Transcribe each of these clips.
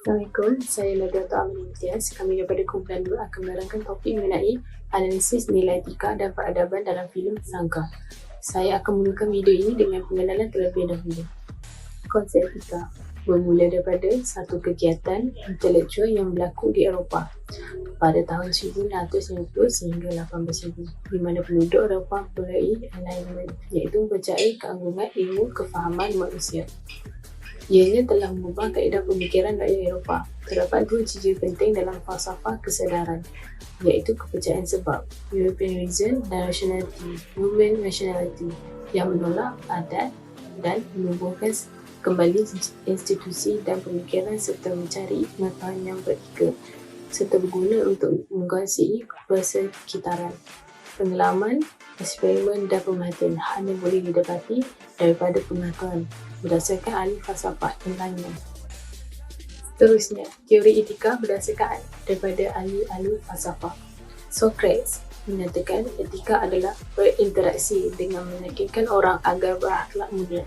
Assalamualaikum, saya Nadatul Amin Imtiaz. Kami daripada kumpulan 2 akan menerangkan topik mengenai analisis nilai etika dan peradaban dalam filem Sangka. Saya akan memulakan video ini dengan pengenalan terlebih dahulu. Konsep etika bermula daripada satu kegiatan intelektual yang berlaku di Eropah pada tahun 1650 sehingga 1800, di mana penduduk Eropah mempunyai alignment, iaitu mempercayai keagungan ilmu kefahaman manusia. Ianya telah mengubah kaedah pemikiran rakyat Eropah. Terdapat dua ciri penting dalam falsafah kesedaran, iaitu kepercayaan sebab, European reason, dan rationality, European rationality, yang menolak adat dan menumbuhkan kembali institusi dan pemikiran serta mencari pengetahuan yang beretika serta berguna untuk mengasihi persekitaran. Pengalaman, eksperimen dan pemerhatian hanya boleh didapati daripada pengetahuan berdasarkan ahli falsafah yang lainnya. Seterusnya, teori etika berdasarkan daripada ahli-ahli falsafah. Socrates menyatakan etika adalah berinteraksi dengan meyakinkan orang agar berakhlak mulia.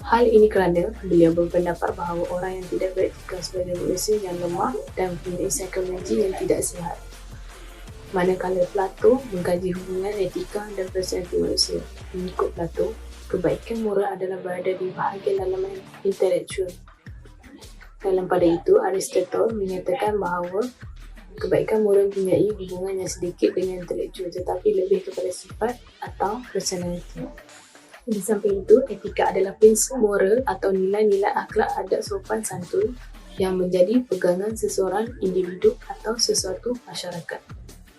Hal ini kerana beliau berpendapat bahawa orang yang tidak beretika sebagai manusia yang lemah dan mempunyai psikologi yang tidak sihat. Manakala Plato mengkaji hubungan etika dan personaliti manusia. Mengikut Plato, kebaikan moral adalah berada di bahagian dalaman intelektual. Dalam pada itu, Aristotle menyatakan bahawa kebaikan moral mempunyai hubungan yang sedikit dengan intelektual tetapi lebih kepada sifat atau personaliti. Di samping itu, etika adalah prinsip moral atau nilai-nilai akhlak adab sopan santun yang menjadi pegangan seseorang individu atau sesuatu masyarakat.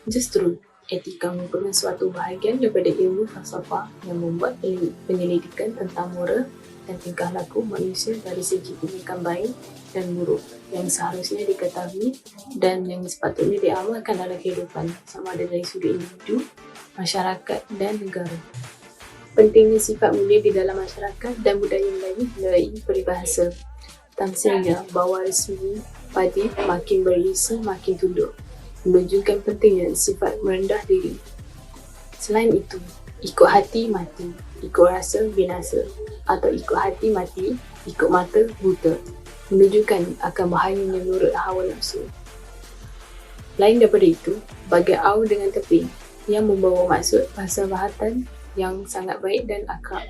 Justru, etika merupakan suatu bahagian daripada ilmu falsafah yang membuat penyelidikan tentang moral dan tingkah laku manusia dari segi tindakan baik dan buruk yang seharusnya diketahui dan yang sepatutnya diamalkan dalam kehidupan, sama ada dari sudut individu, masyarakat dan negara. Pentingnya sifat mulia di dalam masyarakat dan budaya Melayu melalui peribahasa. Tamsilnya, bahawa resmi padi makin berisi makin tunduk, menunjukkan pentingnya sifat merendah diri. Selain itu, ikut hati mati, ikut rasa binasa, atau ikut hati mati, ikut mata buta, menunjukkan akan bahayanya nurut hawa nafsu. Lain daripada itu, bagai au dengan teping yang membawa maksud persahabatan yang sangat baik dan akrab.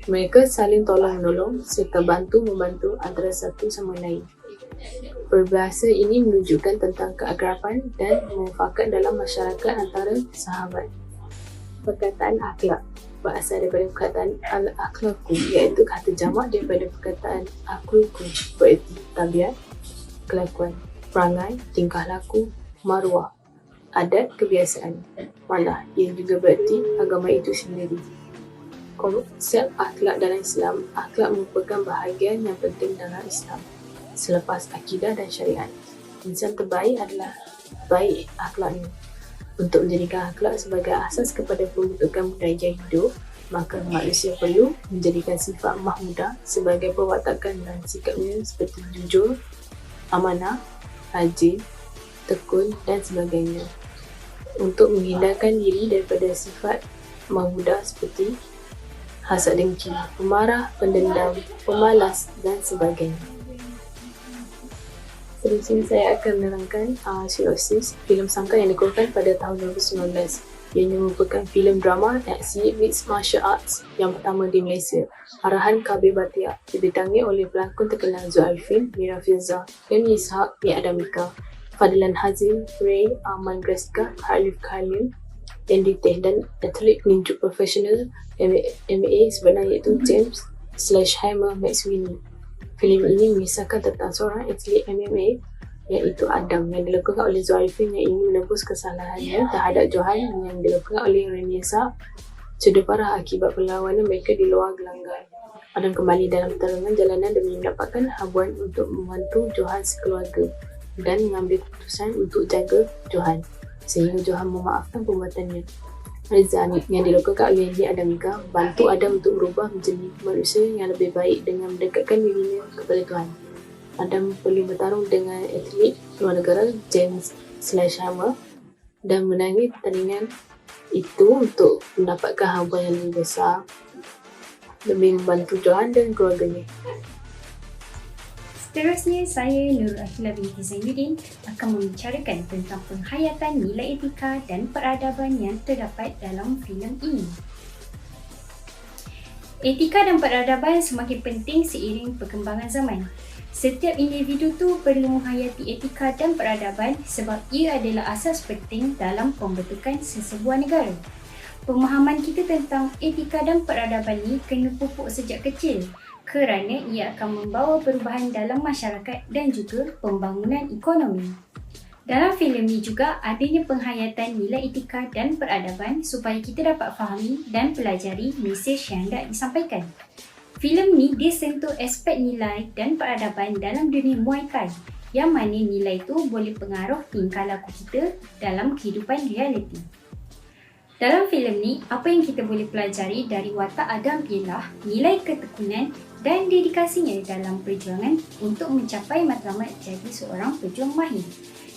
Mereka saling tolong-menolong serta bantu-membantu antara satu sama lain. Peribahasa ini menunjukkan tentang keakraban dan mufakat dalam masyarakat antara sahabat. Perkataan akhlak berasal daripada perkataan al-akhlaku, iaitu kata jamak daripada perkataan akluku, bererti tabiat, kelakuan, perangai, tingkah laku, maruah, adat, kebiasaan. Malah, ia juga bererti agama itu sendiri. Konsep akhlak dalam Islam, akhlak merupakan bahagian yang penting dalam Islam. Selepas akidah dan syariat, insan terbaik adalah baik akhlaknya. Untuk menjadikan akhlak sebagai asas kepada pembentukan budaya hidup, maka manusia perlu menjadikan sifat mahmudah sebagai perwatakan dan sikapnya seperti jujur, amanah, rajin, tekun dan sebagainya. Untuk menghindarkan diri daripada sifat mahmudah seperti hasad dengki, pemarah, pendendam, pemalas dan sebagainya. Seterusnya saya akan menerangkan Synopsis filem Sangka yang dikeluarkan pada tahun 2019. Ianya merupakan filem drama aksi mixed martial arts yang pertama di Malaysia. Arahan Kabir Bhatia, dibintangi oleh pelakon terkenal Zul Arifin, Mira Filzah, Remy Ishak, Mia Adamika, Fadilan Hazim, Ray, Arman Greska, Khalif Khalil, Andy Teh dan atlet ninju profesional MMA sebenarnya iaitu James /Hammer McSweeney. Filem ini mengisahkan tentang seorang atlet MMA iaitu Adam yang dilakukan oleh Zul Arifin yang ingin menebus kesalahannya terhadap Johan yang dilakukan oleh Remy Ishak cedera parah akibat perlawanan mereka di luar gelanggang. Adam kembali dalam pertarungan jalanan demi mendapatkan habuan untuk membantu Johan sekeluarga dan mengambil keputusan untuk jaga Johan sehingga Johan memaafkan perbuatannya. Reza yang dilakukan oleh Mia Adamika bantu Adam untuk berubah menjadi manusia yang lebih baik dengan mendekatkan dirinya kepada Tuhan. Adam perlu bertarung dengan atlet luar negara James /Hammer dan menangi pertandingan itu untuk mendapatkan habuan yang lebih besar demi membantu Johan dan keluarganya. Seterusnya, saya Nurul Akila binti Zainuddin akan membicarakan tentang penghayatan nilai etika dan peradaban yang terdapat dalam filem ini. Etika dan peradaban semakin penting seiring perkembangan zaman. Setiap individu tu perlu menghayati etika dan peradaban sebab ia adalah asas penting dalam pembentukan sesebuah negara. Pemahaman kita tentang etika dan peradaban ni kena pupuk sejak kecil kerana ia akan membawa perubahan dalam masyarakat dan juga pembangunan ekonomi. Dalam filem ni juga adanya penghayatan nilai etika dan peradaban supaya kita dapat fahami dan pelajari mesej yang hendak disampaikan. Filem ni dia sentuh aspek nilai dan peradaban dalam dunia Muay Thai yang mana nilai tu boleh pengaruh tingkah laku kita dalam kehidupan realiti. Dalam filem ni, apa yang kita boleh pelajari dari watak Adam ialah nilai ketekunan dan dedikasinya dalam perjuangan untuk mencapai matlamat jadi seorang pejuang mahir.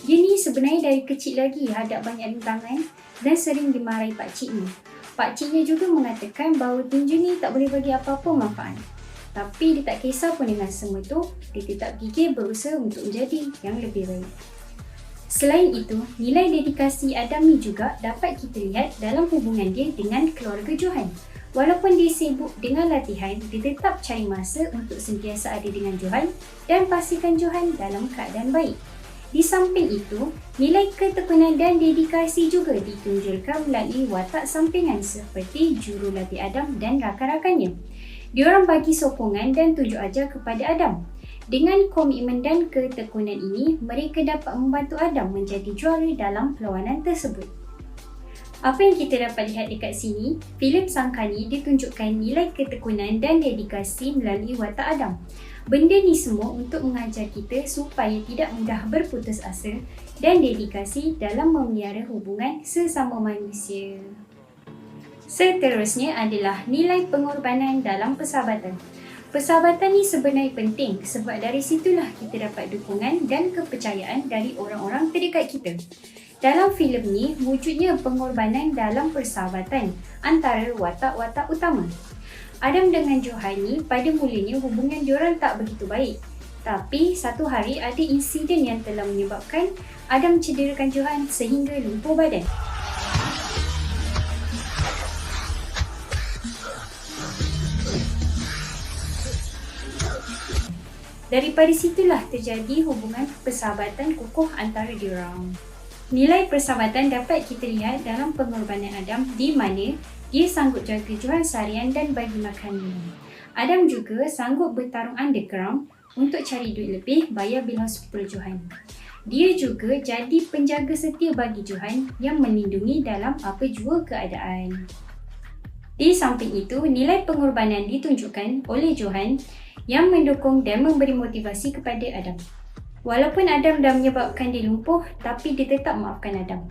Dia ni sebenarnya dari kecil lagi hadap banyak rintangan dan sering dimarahi pakciknya. Pakciknya juga mengatakan bahawa tinju ni tak boleh bagi apa-apa manfaat. Tapi dia tak kisah pun dengan semua tu, dia tetap gigih berusaha untuk menjadi yang lebih baik. Selain itu, nilai dedikasi Adam ni juga dapat kita lihat dalam hubungan dia dengan keluarga Johan. Walaupun dia sibuk dengan latihan, dia tetap cari masa untuk sentiasa ada dengan Johan dan pastikan Johan dalam keadaan baik. Di samping itu, nilai ketekunan dan dedikasi juga ditunjulkan melalui watak sampingan seperti jurulatih Adam dan rakan-rakannya. Diorang bagi sokongan dan tunjuk ajar kepada Adam. Dengan komitmen dan ketekunan ini, mereka dapat membantu Adam menjadi juara dalam perlawanan tersebut. Apa yang kita dapat lihat dekat sini, filem Sangkani ditunjukkan nilai ketekunan dan dedikasi melalui watak Adam. Benda ni semua untuk mengajar kita supaya tidak mudah berputus asa dan dedikasi dalam memelihara hubungan sesama manusia. Seterusnya adalah nilai pengorbanan dalam persahabatan. Persahabatan ni sebenarnya penting sebab dari situlah kita dapat dukungan dan kepercayaan dari orang-orang terdekat kita. Dalam filem ni, wujudnya pengorbanan dalam persahabatan antara watak-watak utama. Adam dengan Johan ni pada mulanya hubungan diorang tak begitu baik. Tapi satu hari ada insiden yang telah menyebabkan Adam cederakan Johan sehingga lumpuh badan. Daripada situlah terjadi hubungan persahabatan kukuh antara diorang. Nilai persahabatan dapat kita lihat dalam pengorbanan Adam di mana dia sanggup jaga Johan seharian dan bagi makan minum. Adam juga sanggup bertarung underground untuk cari duit lebih bayar bil hospital Johan. Dia juga jadi penjaga setia bagi Johan yang melindungi dalam apa jua keadaan. Di samping itu, nilai pengorbanan ditunjukkan oleh Johan yang mendukung dan memberi motivasi kepada Adam. Walaupun Adam dah menyebabkan dia lumpuh, tapi dia tetap maafkan Adam.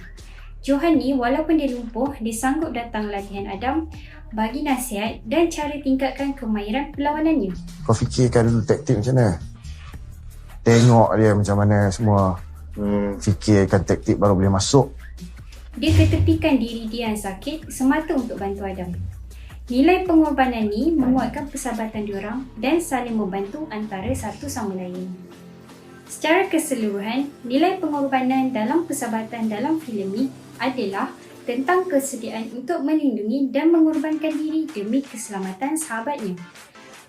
Johan ni walaupun dia lumpuh, dia sanggup datang latihan Adam, bagi nasihat dan cara tingkatkan kemahiran perlawanannya. Kau fikirkan dulu taktik macam mana? Tengok dia macam mana semua. Fikirkan taktik baru boleh masuk. Dia ketepikan diri dia yang sakit semata untuk bantu Adam. Nilai pengorbanan ni menguatkan persahabatan diorang dan saling membantu antara satu sama lain. Secara keseluruhan, nilai pengorbanan dalam persahabatan dalam filem ni adalah tentang kesediaan untuk melindungi dan mengorbankan diri demi keselamatan sahabatnya.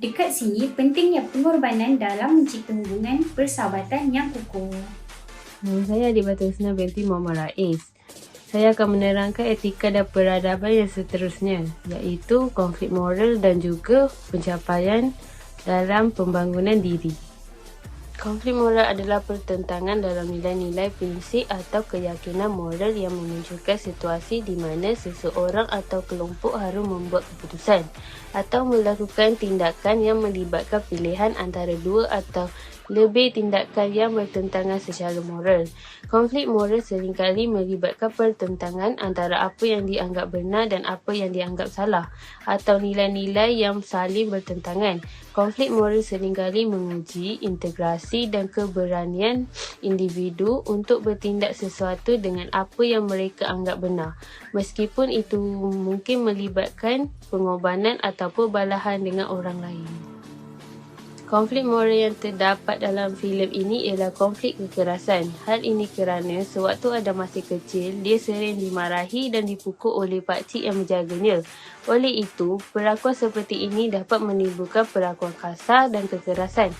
Dekat sini, pentingnya pengorbanan dalam mencipta hubungan persahabatan yang kukuh. Saya Adik Batu Husna binti Muhammad Rais. Saya akan menerangkan etika dan peradaban yang seterusnya, iaitu konflik moral dan juga pencapaian dalam pembangunan diri. Konflik moral adalah pertentangan dalam nilai-nilai, prinsip atau keyakinan moral yang menunjukkan situasi di mana seseorang atau kelompok harus membuat keputusan atau melakukan tindakan yang melibatkan pilihan antara dua atau lebih tindakan yang bertentangan secara moral. Konflik moral seringkali melibatkan pertentangan antara apa yang dianggap benar dan apa yang dianggap salah, atau nilai-nilai yang saling bertentangan. Konflik moral seringkali menguji integrasi dan keberanian individu untuk bertindak sesuatu dengan apa yang mereka anggap benar, meskipun itu mungkin melibatkan pengorbanan ataupun balahan dengan orang lain. Konflik moral yang terdapat dalam filem ini ialah konflik kekerasan. Hal ini kerana sewaktu Adam masih kecil, dia sering dimarahi dan dipukul oleh pakcik yang menjaganya. Oleh itu, perlakuan seperti ini dapat menimbulkan perlakuan kasar dan kekerasan.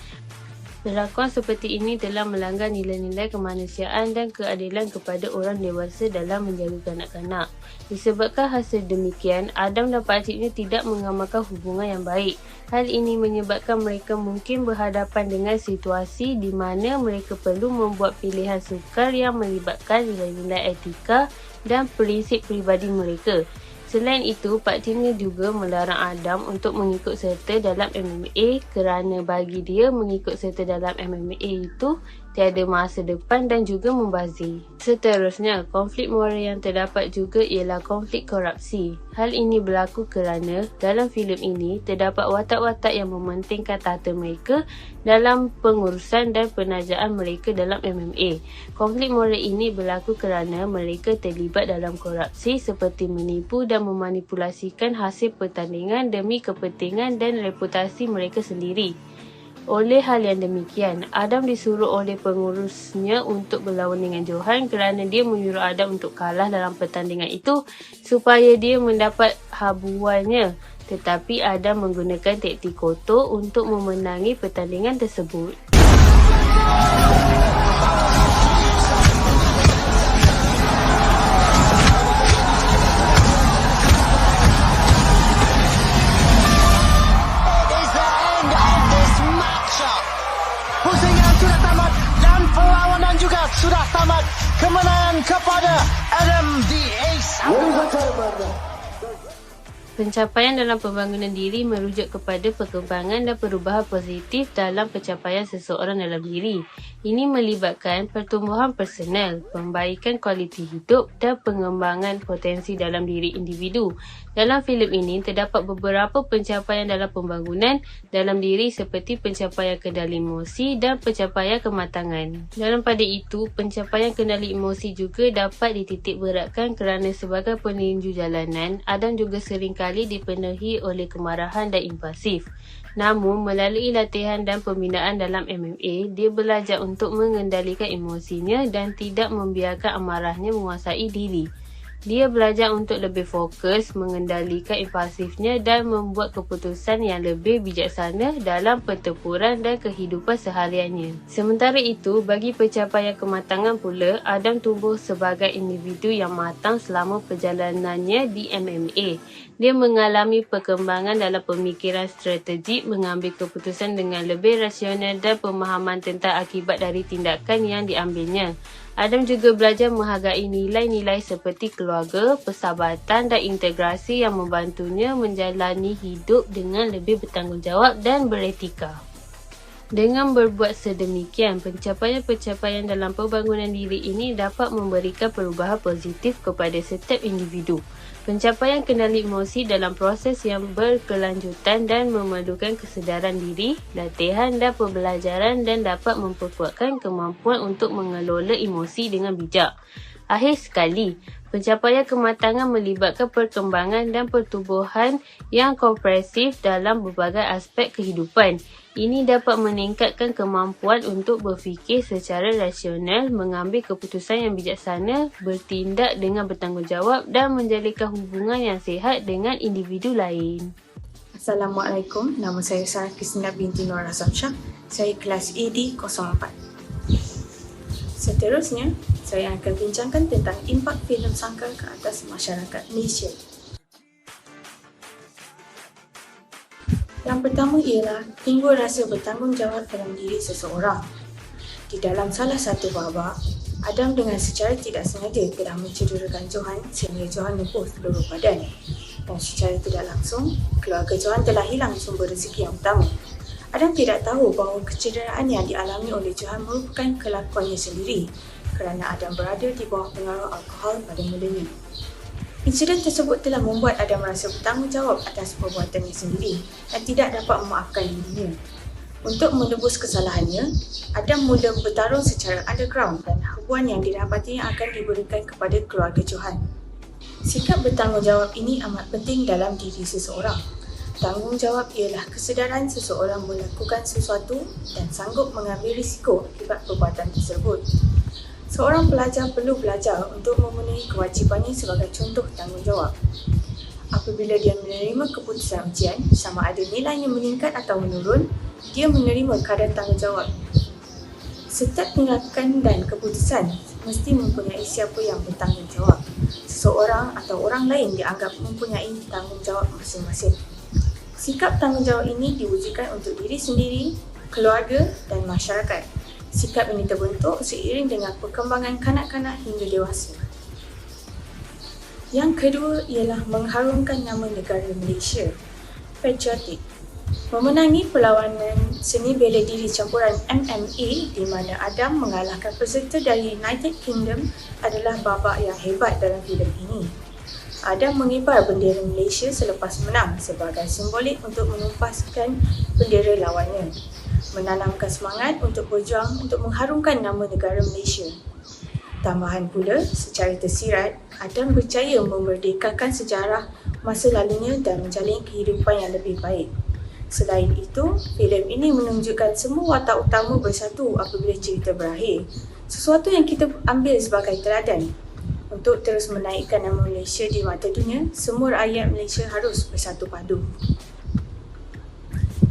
Perlakuan seperti ini telah melanggar nilai-nilai kemanusiaan dan keadilan kepada orang dewasa dalam menjaga kanak-kanak. Disebabkan hasil demikian, Adam dan pakciknya tidak mengamalkan hubungan yang baik. Hal ini menyebabkan mereka mungkin berhadapan dengan situasi di mana mereka perlu membuat pilihan sukar yang melibatkan nilai-nilai etika dan prinsip peribadi mereka. Selain itu, pakciknya juga melarang Adam untuk mengikut serta dalam MMA kerana bagi dia mengikut serta dalam MMA itu tiada masa depan dan juga membazir. Seterusnya, konflik moral yang terdapat juga ialah konflik korupsi. Hal ini berlaku kerana dalam filem ini terdapat watak-watak yang mementingkan tahta mereka dalam pengurusan dan penajaan mereka dalam MMA. Konflik moral ini berlaku kerana mereka terlibat dalam korupsi seperti menipu dan memanipulasikan hasil pertandingan demi kepentingan dan reputasi mereka sendiri. Oleh hal yang demikian, Adam disuruh oleh pengurusnya untuk berlawan dengan Johan kerana dia menyuruh Adam untuk kalah dalam pertandingan itu supaya dia mendapat habuannya. Tetapi Adam menggunakan taktik kotor untuk memenangi pertandingan tersebut. Pusingan sudah tamat dan perlawanan juga sudah tamat. Kemenangan kepada Adam the Ace. Pencapaian dalam pembangunan diri merujuk kepada perkembangan dan perubahan positif dalam pencapaian seseorang dalam diri. Ini melibatkan pertumbuhan personal, pembaikan kualiti hidup dan pengembangan potensi dalam diri individu. Dalam filem ini terdapat beberapa pencapaian dalam pembangunan dalam diri seperti pencapaian kendali emosi dan pencapaian kematangan. Dalam pada itu, pencapaian kendali emosi juga dapat dititik beratkan kerana sebagai peninju jalanan, Adam juga seringkali dipenuhi oleh kemarahan dan impulsif. Namun, melalui latihan dan pembinaan dalam MMA, dia belajar untuk mengendalikan emosinya dan tidak membiarkan amarahnya menguasai diri. Dia belajar untuk lebih fokus, mengendalikan impulsifnya dan membuat keputusan yang lebih bijaksana dalam pertempuran dan kehidupan sehariannya. Sementara itu, bagi pencapaian kematangan pula, Adam tumbuh sebagai individu yang matang selama perjalanannya di MMA. Dia mengalami perkembangan dalam pemikiran strategik, mengambil keputusan dengan lebih rasional dan pemahaman tentang akibat dari tindakan yang diambilnya. Adam juga belajar menghargai nilai-nilai seperti keluarga, persahabatan dan integrasi yang membantunya menjalani hidup dengan lebih bertanggungjawab dan beretika. Dengan berbuat sedemikian, pencapaian-pencapaian dalam pembangunan diri ini dapat memberikan perubahan positif kepada setiap individu. Pencapaian kendali emosi dalam proses yang berkelanjutan dan memerlukan kesedaran diri, latihan dan pembelajaran dan dapat memperkuatkan kemampuan untuk mengelola emosi dengan bijak. Akhir sekali, pencapaian kematangan melibatkan perkembangan dan pertumbuhan yang komprehensif dalam berbagai aspek kehidupan. Ini dapat meningkatkan kemampuan untuk berfikir secara rasional, mengambil keputusan yang bijaksana, bertindak dengan bertanggungjawab dan menjalinkan hubungan yang sihat dengan individu lain. Assalamualaikum, nama saya Sarah Kristina binti Nur Azam Shah. Saya kelas AD 04. Seterusnya, saya akan bincangkan tentang impak filem Sangkar ke atas masyarakat Malaysia. Yang pertama ialah timbul rasa bertanggungjawab dalam diri seseorang. Di dalam salah satu babak, Adam dengan secara tidak sengaja telah mencederakan Johan sehingga Johan lumpuh seluruh badan. Dan secara tidak langsung, keluarga Johan telah hilang sumber rezeki yang utama. Adam tidak tahu bahawa kecederaan yang dialami oleh Johan merupakan kelakuannya sendiri kerana Adam berada di bawah pengaruh alkohol pada mulanya. Insiden tersebut telah membuat Adam merasa bertanggungjawab atas perbuatannya sendiri dan tidak dapat memaafkan dirinya. Untuk menebus kesalahannya, Adam mula bertarung secara underground dan habuan yang didapatinya akan diberikan kepada keluarga Johan. Sikap bertanggungjawab ini amat penting dalam diri seseorang. Tanggungjawab ialah kesedaran seseorang melakukan sesuatu dan sanggup mengambil risiko akibat perbuatan tersebut. Seorang pelajar perlu belajar untuk memenuhi kewajipannya sebagai contoh tanggungjawab. Apabila dia menerima keputusan ujian, sama ada nilainya meningkat atau menurun, dia menerima kadar tanggungjawab. Setiap tindakan dan keputusan mesti mempunyai siapa yang bertanggungjawab. Seseorang atau orang lain dianggap mempunyai tanggungjawab masing-masing. Sikap tanggungjawab ini diwujudkan untuk diri sendiri, keluarga dan masyarakat. Sikap ini terbentuk seiring dengan perkembangan kanak-kanak hingga dewasa. Yang kedua ialah mengharumkan nama negara Malaysia. Patriotik. Memenangi perlawanan seni bela diri campuran MMA di mana Adam mengalahkan peserta dari United Kingdom adalah babak yang hebat dalam filem ini. Adam mengibar bendera Malaysia selepas menang sebagai simbolik untuk menumpaskan bendera lawannya, menanamkan semangat untuk berjuang untuk mengharumkan nama negara Malaysia. Tambahan pula, secara tersirat, Adam berjaya memerdekakan sejarah masa lalunya dan menjalin kehidupan yang lebih baik. Selain itu, filem ini menunjukkan semua watak utama bersatu apabila cerita berakhir, sesuatu yang kita ambil sebagai teladan. Untuk terus menaikkan nama Malaysia di mata dunia, semua rakyat Malaysia harus bersatu padu.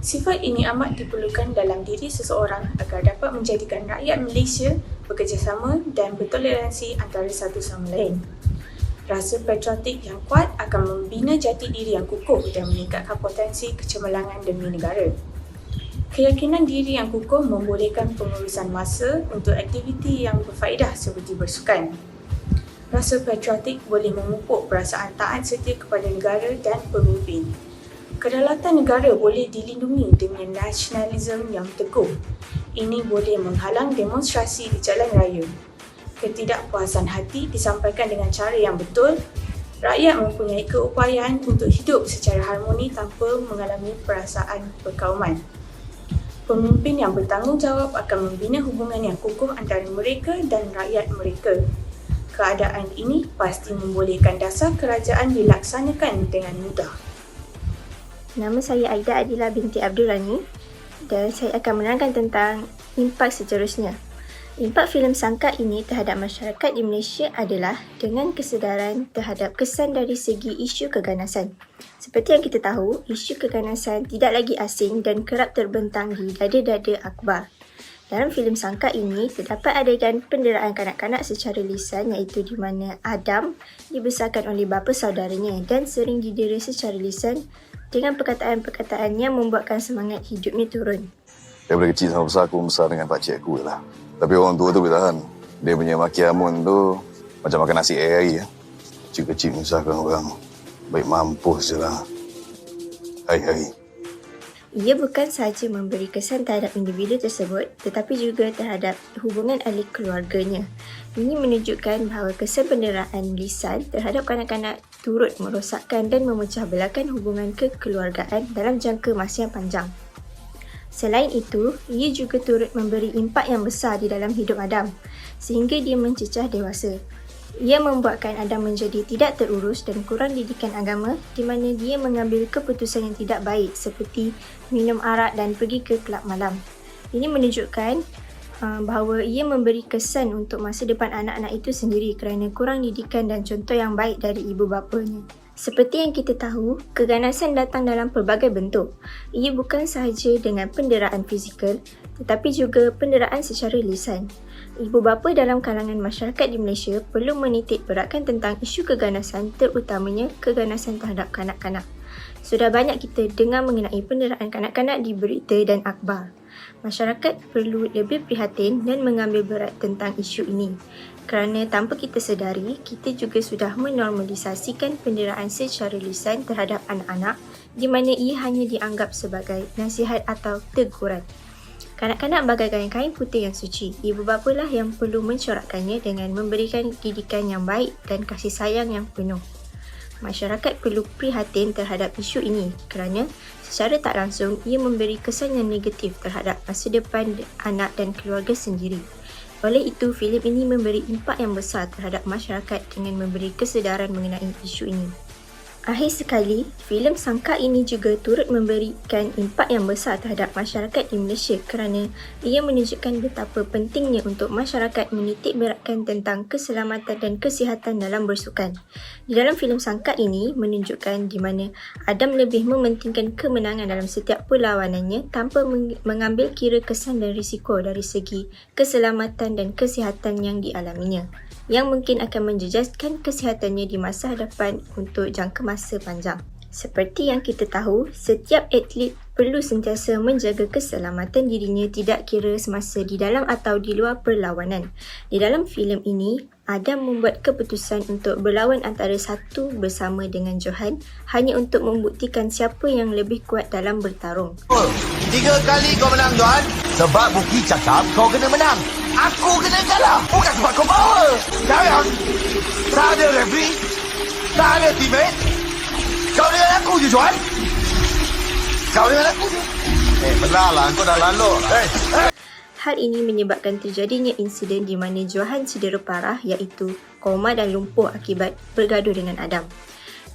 Sifat ini amat diperlukan dalam diri seseorang agar dapat menjadikan rakyat Malaysia bekerjasama dan bertoleransi antara satu sama lain. Rasa patriotik yang kuat akan membina jati diri yang kukuh dan meningkatkan potensi kecemerlangan demi negara. Keyakinan diri yang kukuh membolehkan pengurusan masa untuk aktiviti yang berfaedah seperti bersukan. Rasa patriotik boleh memupuk perasaan taat setia kepada negara dan pemimpin. Kedaulatan negara boleh dilindungi dengan nasionalisme yang teguh. Ini boleh menghalang demonstrasi di jalan raya. Ketidakpuasan hati disampaikan dengan cara yang betul. Rakyat mempunyai keupayaan untuk hidup secara harmoni tanpa mengalami perasaan perkauman. Pemimpin yang bertanggungjawab akan membina hubungan yang kukuh antara mereka dan rakyat mereka. Keadaan ini pasti membolehkan dasar kerajaan dilaksanakan dengan mudah. Nama saya Aida Adila binti Abdul Rani dan saya akan menerangkan tentang impak seterusnya. Impak filem Sangka ini terhadap masyarakat di Malaysia adalah dengan kesedaran terhadap kesan dari segi isu keganasan. Seperti yang kita tahu, isu keganasan tidak lagi asing dan kerap terbentang di dada-dada akhbar. Dalam filem Sangka ini, terdapat adegan penderaan kanak-kanak secara lisan iaitu di mana Adam dibesarkan oleh bapa saudaranya dan sering didera secara lisan dengan perkataan-perkataan yang membuatkan semangat hidupnya turun. Daripada kecil sampai besar, aku membesar dengan pakcik aku lah. Tapi orang tua tu boleh tahan. Dia punya maki amun tu macam makan nasi air. Kecil-kecil menyusahkan orang. Baik mampus je lah. Hai. Ia bukan sahaja memberi kesan terhadap individu tersebut tetapi juga terhadap hubungan ahli keluarganya. Ini menunjukkan bahawa kesan penderaan lisan terhadap kanak-kanak turut merosakkan dan memecah belahkan hubungan kekeluargaan dalam jangka masa yang panjang. Selain itu, ia juga turut memberi impak yang besar di dalam hidup Adam sehingga dia mencecah dewasa. Ia membuatkan Adam menjadi tidak terurus dan kurang didikan agama di mana dia mengambil keputusan yang tidak baik seperti minum arak dan pergi ke kelab malam. Ini menunjukkan bahawa ia memberi kesan untuk masa depan anak-anak itu sendiri kerana kurang didikan dan contoh yang baik dari ibu bapanya. Seperti yang kita tahu, keganasan datang dalam pelbagai bentuk. Ia bukan sahaja dengan penderaan fizikal tetapi juga penderaan secara lisan. Ibu bapa dalam kalangan masyarakat di Malaysia perlu menitik beratkan tentang isu keganasan terutamanya keganasan terhadap kanak-kanak. Sudah banyak kita dengar mengenai penderaan kanak-kanak di berita dan akhbar. Masyarakat perlu lebih prihatin dan mengambil berat tentang isu ini. Kerana tanpa kita sedari, kita juga sudah menormalisasikan penderaan secara lisan terhadap anak-anak di mana ia hanya dianggap sebagai nasihat atau teguran. Kanak-kanak bagaikan kain putih yang suci. Ibu bapa lah yang perlu mencorakkannya dengan memberikan didikan yang baik dan kasih sayang yang penuh. Masyarakat perlu prihatin terhadap isu ini kerana secara tak langsung ia memberi kesan yang negatif terhadap masa depan anak dan keluarga sendiri. Oleh itu, filem ini memberi impak yang besar terhadap masyarakat dengan memberi kesedaran mengenai isu ini. Akhir sekali, filem Sangka ini juga turut memberikan impak yang besar terhadap masyarakat di Malaysia kerana ia menunjukkan betapa pentingnya untuk masyarakat menitik beratkan tentang keselamatan dan kesihatan dalam bersukan. Di dalam filem Sangka ini menunjukkan di mana Adam lebih mementingkan kemenangan dalam setiap perlawanannya tanpa mengambil kira kesan dan risiko dari segi keselamatan dan kesihatan yang dialaminya, yang mungkin akan menjejaskan kesihatannya di masa hadapan untuk jangka masa panjang. Seperti yang kita tahu, setiap atlet perlu sentiasa menjaga keselamatan dirinya tidak kira semasa di dalam atau di luar perlawanan. Di dalam filem ini, Adam membuat keputusan untuk berlawan antara satu bersama dengan Johan hanya untuk membuktikan siapa yang lebih kuat dalam bertarung. 3 kali kau menang, Johan. Sebab Buki cakap kau kena menang. Aku kena kalah. Bukan sebab kau power. Sekarang, tak ada referee, tak ada teammate. Kau dengan aku je, Johan. Kau dengan aku je. Benar lah. Kau dah lalu. Hal ini menyebabkan terjadinya insiden di mana Johan cedera parah iaitu koma dan lumpuh akibat bergaduh dengan Adam.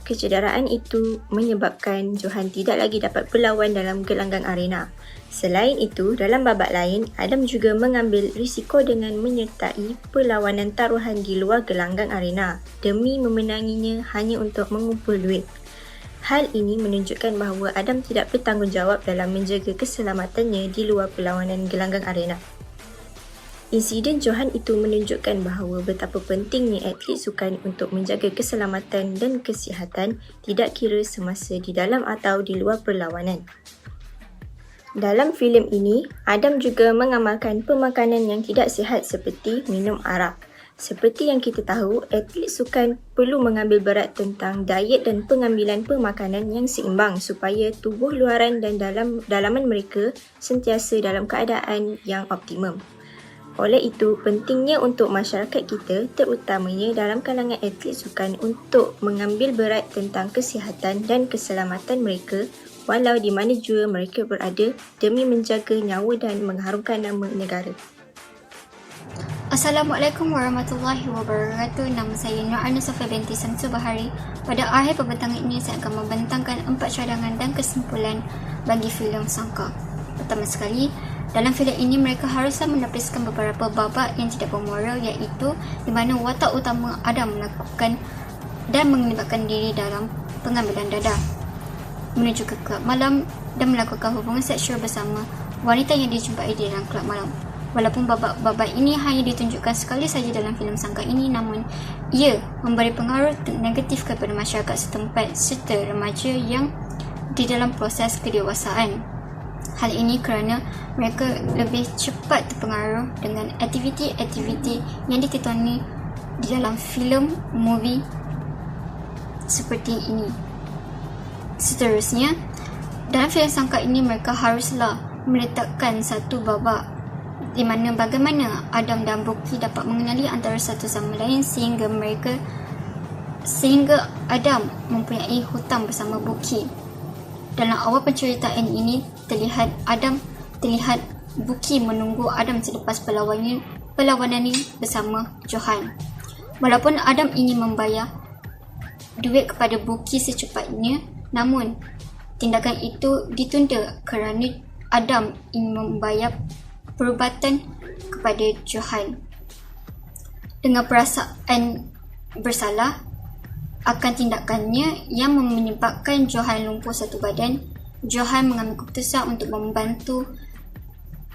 Kecederaan itu menyebabkan Johan tidak lagi dapat berlawan dalam gelanggang arena. Selain itu, dalam babak lain, Adam juga mengambil risiko dengan menyertai perlawanan taruhan di luar gelanggang arena demi memenanginya hanya untuk mengumpul duit. Hal ini menunjukkan bahawa Adam tidak bertanggungjawab dalam menjaga keselamatannya di luar perlawanan gelanggang arena. Insiden Johan itu menunjukkan bahawa betapa pentingnya atlet sukan untuk menjaga keselamatan dan kesihatan tidak kira semasa di dalam atau di luar perlawanan. Dalam filem ini, Adam juga mengamalkan pemakanan yang tidak sihat seperti minum arak. Seperti yang kita tahu, atlet sukan perlu mengambil berat tentang diet dan pengambilan pemakanan yang seimbang supaya tubuh luaran dan dalaman mereka sentiasa dalam keadaan yang optimum. Oleh itu, pentingnya untuk masyarakat kita, terutamanya dalam kalangan atlet sukan untuk mengambil berat tentang kesihatan dan keselamatan mereka walau di mana jua mereka berada demi menjaga nyawa dan mengharumkan nama negara. Assalamualaikum warahmatullahi wabarakatuh. Nama saya Nur Ana Sofia binti Samsul Bahari. Pada akhir perbincangan ini, saya akan membentangkan 4 cadangan dan kesimpulan bagi filem Sangka. Pertama sekali, dalam filem ini mereka haruslah menapiskan beberapa babak yang tidak bermoral iaitu di mana watak utama Adam melakukan dan melibatkan diri dalam pengambilan dadah, menuju ke kelab malam dan melakukan hubungan seksual bersama wanita yang dijumpai di dalam kelab malam. Walaupun babak-babak ini hanya ditunjukkan sekali saja dalam filem Sangka ini, namun ia memberi pengaruh negatif kepada masyarakat setempat serta remaja yang di dalam proses kedewasaan. Hal ini kerana mereka lebih cepat terpengaruh dengan aktiviti-aktiviti yang ditonton di dalam filem, movie seperti ini. Seterusnya, dalam filem Sangka ini mereka haruslah meletakkan satu babak di mana bagaimana Adam dan Buki dapat mengenali antara satu sama lain sehingga Adam mempunyai hutang bersama Buki. Dalam awal penceritaan ini terlihat Buki menunggu Adam selepas perlawanan bersama Johan. Walaupun Adam ingin membayar duit kepada Buki secepatnya, namun tindakan itu ditunda kerana Adam ingin membayar perubatan kepada Johan. Dengan perasaan bersalah akan tindakannya yang menyebabkan Johan lumpuh satu badan, Johan mengambil keputusan untuk membantu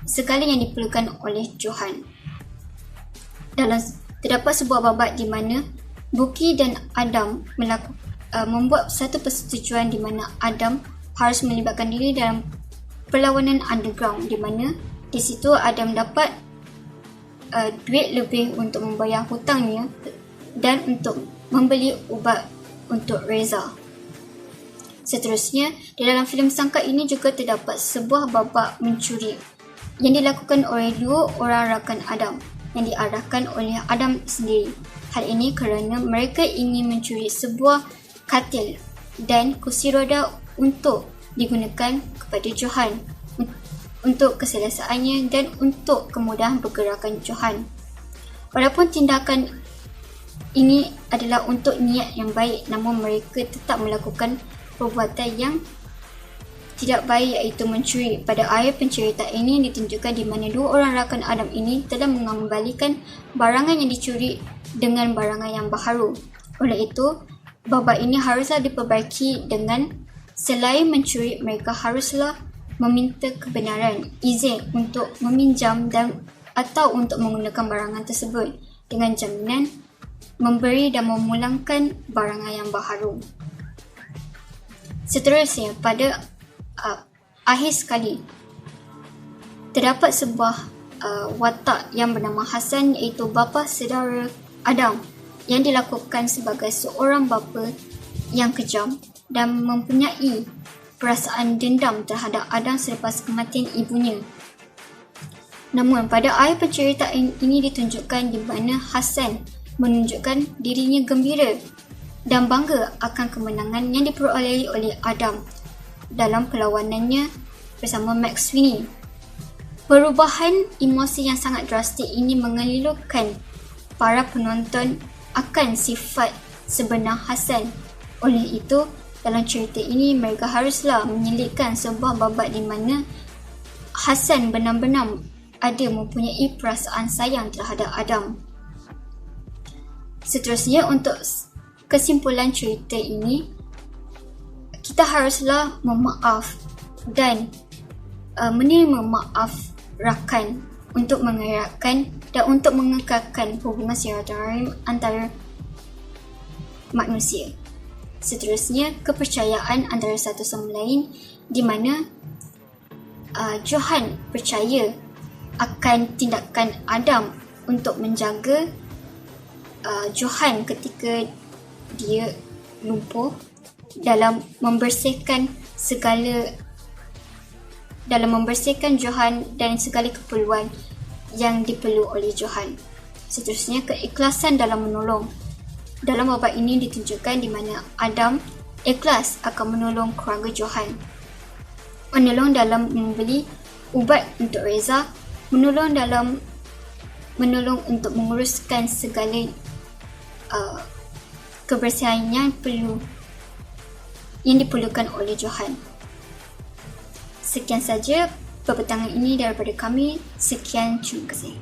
segala yang diperlukan oleh Johan. Terdapat sebuah babak di mana Buki dan Adam membuat satu persetujuan di mana Adam harus melibatkan diri dalam perlawanan underground, di mana di situ Adam dapat duit lebih untuk membayar hutangnya dan untuk membeli ubat untuk Reza. Seterusnya, di dalam filem Sangka ini juga terdapat sebuah babak mencuri yang dilakukan oleh 2 orang rakan Adam yang diarahkan oleh Adam sendiri. Hal ini kerana mereka ingin mencuri sebuah katil dan kursi roda untuk digunakan kepada Johan untuk keselesaannya dan untuk kemudahan pergerakan Johan. Walaupun tindakan ini adalah untuk niat yang baik, namun mereka tetap melakukan perbuatan yang tidak baik, iaitu mencuri. Pada akhir penceritaan ini ditunjukkan di mana dua orang rakan Adam ini telah mengembalikan barangan yang dicuri dengan barangan yang baharu. Oleh itu, babak ini haruslah diperbaiki dengan selain mencuri, mereka haruslah meminta kebenaran, izin untuk meminjam dan atau untuk menggunakan barangan tersebut dengan jaminan memberi dan memulangkan barangan yang baharu. Seterusnya, pada akhir sekali terdapat sebuah watak yang bernama Hasan, iaitu bapa saudara Adam, yang dilakukan sebagai seorang bapa yang kejam dan mempunyai perasaan dendam terhadap Adam selepas kematian ibunya. Namun pada akhir penceritaan ini ditunjukkan di mana Hasan menunjukkan dirinya gembira dan bangga akan kemenangan yang diperolehi oleh Adam dalam perlawanannya bersama Max Sweeney. Perubahan emosi yang sangat drastik ini mengelilurkan para penonton akan sifat sebenar Hasan. Oleh itu, dalam cerita ini mereka haruslah menyelitkan sebuah babak di mana Hasan benar-benar ada mempunyai perasaan sayang terhadap Adam. Seterusnya, untuk kesimpulan cerita ini, kita haruslah memaaf dan menerima maaf rakan untuk mengeratkan dan untuk mengekalkan hubungan silaturahim antara manusia. Seterusnya, kepercayaan antara satu sama lain, di mana Johan percaya akan tindakan Adam untuk menjaga Johan ketika dia lumpuh, dalam membersihkan Johan dan segala keperluan yang diperlu oleh Johan. Seterusnya, keikhlasan dalam menolong. Dalam babak ini ditunjukkan di mana Adam ikhlas akan menolong keluarga Johan. Menolong dalam membeli ubat untuk Reza, menolong untuk menguruskan segala kebersihan yang diperlukan oleh Johan. Sekian saja perbincangan ini daripada kami. Sekian, terima kasih.